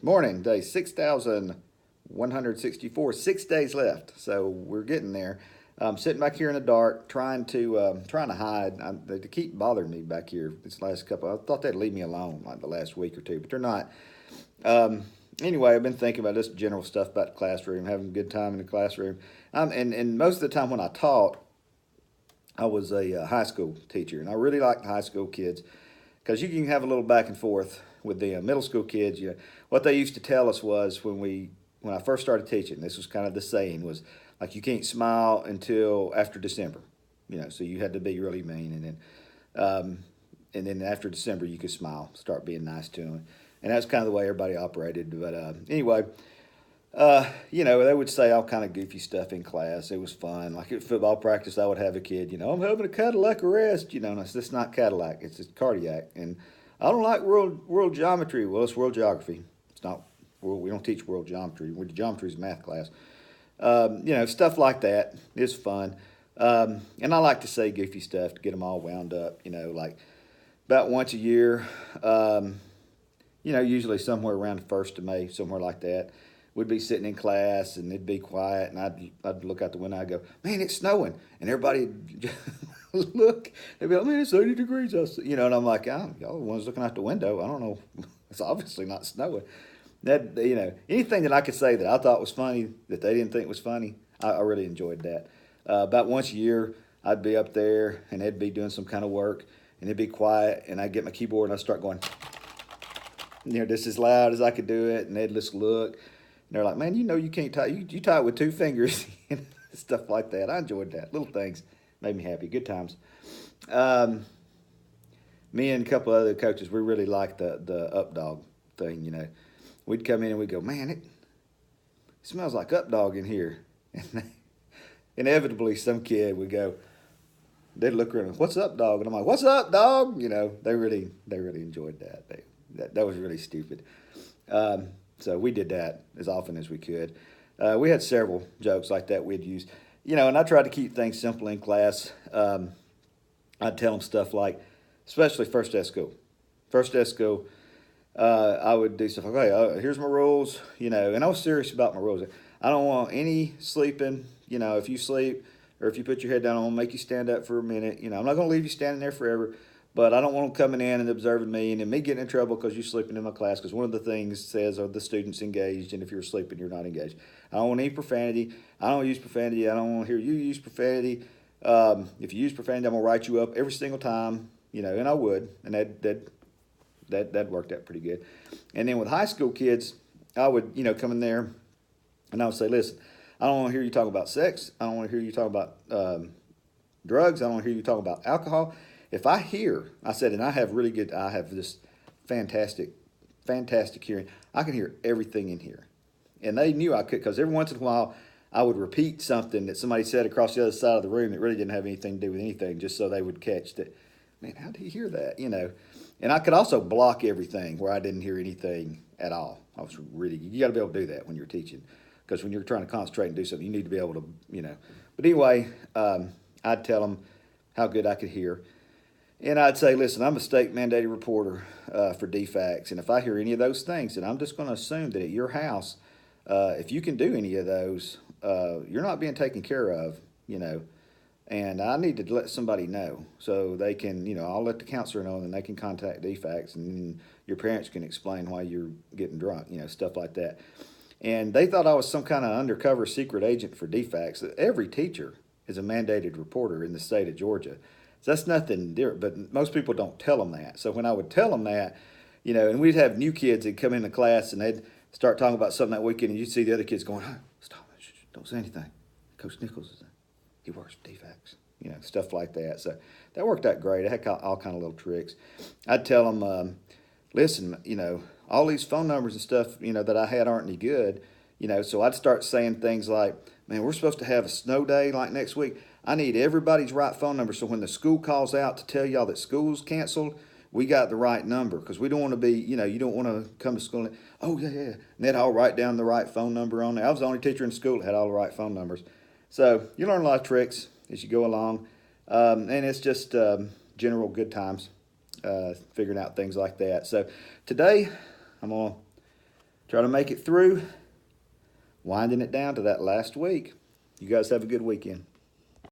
Morning, day 6,164. 6 days left, so we're getting there. I'm sitting back here in the dark, trying to hide. They keep bothering me back here. This last couple, I thought they'd leave me alone like the last week or two, but they're not. Um, anyway, I've been thinking about just general stuff about the classroom, having a good time in the classroom. And most of the time when I taught, I was a high school teacher, and I really liked high school kids because you can have a little back and forth with the middle school kids. What they used to tell us was when I first started teaching, this was kind of the saying was like you can't smile until after December. So you had to be really mean, and then after December you could smile, start being nice to them, and that's kind of the way everybody operated. But anyway, they would say all kind of goofy stuff in class. It was fun. Like at football practice, I would have a kid, I'm having a Cadillac arrest, and it's not Cadillac, it's just cardiac. And I don't like world geometry. Well, it's world geography. It's not, we don't teach world geometry. Geometry is a math class. Stuff like that is fun. And I like to say goofy stuff to get them all wound up, like about once a year, usually somewhere around the 1st of May, somewhere like that. We'd be sitting in class and it'd be quiet, and I'd look out the window and I'd go, man, it's snowing. And everybody would look, they'd be like, man, it's 80 degrees outside. And I'm like, oh, y'all are the ones looking out the window. I don't know. It's obviously not snowing. Anything that I could say that I thought was funny that they didn't think was funny, I really enjoyed that. About once a year, I'd be up there and they'd be doing some kind of work and it'd be quiet, and I'd get my keyboard and I'd start going, just as loud as I could do it, and they'd just look. And they're like, man, you can't tie. You tie it with 2 fingers, stuff like that. I enjoyed that. Little things made me happy. Good times. Me and a couple other coaches, we really liked the up dog thing. We'd come in and we'd go, man, it smells like up dog in here. And inevitably, some kid would go, they'd look around, what's up, dog? And I'm like, what's up, dog? They really enjoyed that. That was really stupid. So we did that as often as we could. We had several jokes like that we'd use, and I tried to keep things simple in class. I'd tell them stuff like, especially first day of school. First day of school, I would do stuff like, okay, here's my rules, and I was serious about my rules. I don't want any sleeping, if you sleep or if you put your head down, I'm going to make you stand up for a minute. I'm not going to leave you standing there forever. But I don't want them coming in and observing me and then me getting in trouble because you're sleeping in my class, because one of the things says, are the students engaged, and if you're sleeping, you're not engaged. I don't want any profanity. I don't use profanity. I don't want to hear you use profanity. If you use profanity, I'm going to write you up every single time, and I would. And that worked out pretty good. And then with high school kids, I would, come in there and I would say, listen, I don't want to hear you talk about sex. I don't want to hear you talk about drugs. I don't want to hear you talk about alcohol. If I hear, I said, and I have this fantastic hearing. I can hear everything in here. And they knew I could, because every once in a while I would repeat something that somebody said across the other side of the room that really didn't have anything to do with anything, just so they would catch that, man, how did he hear that? And I could also block everything where I didn't hear anything at all. You got to be able to do that when you're teaching, because when you're trying to concentrate and do something, you need to be able to, But anyway, I'd tell them how good I could hear. And I'd say, listen, I'm a state mandated reporter for DFACS, and if I hear any of those things, then I'm just going to assume that at your house, if you can do any of those, you're not being taken care of, and I need to let somebody know so they can, I'll let the counselor know, and then they can contact DFACS, and your parents can explain why you're getting drunk, stuff like that. And they thought I was some kind of undercover secret agent for DFACS. Every teacher is a mandated reporter in the state of Georgia. So that's nothing different, but most people don't tell them that. So when I would tell them that, and we'd have new kids that come into class and they'd start talking about something that weekend, and you'd see the other kids going, stop, don't say anything. Coach Nichols, he works for DFACS, stuff like that. So that worked out great. I had all kind of little tricks. I'd tell them, listen, all these phone numbers and stuff, that I had aren't any good, so I'd start saying things like, man, we're supposed to have a snow day like next week. I need everybody's right phone number, so when the school calls out to tell y'all that school's canceled, we got the right number, because we don't want to be, you don't want to come to school and, oh, yeah. And they'd all write down the right phone number on there. I was the only teacher in school that had all the right phone numbers. So you learn a lot of tricks as you go along, and it's just general good times, figuring out things like that. So today I'm going to Try to make it through. Winding it down to that last week. You guys have a good weekend.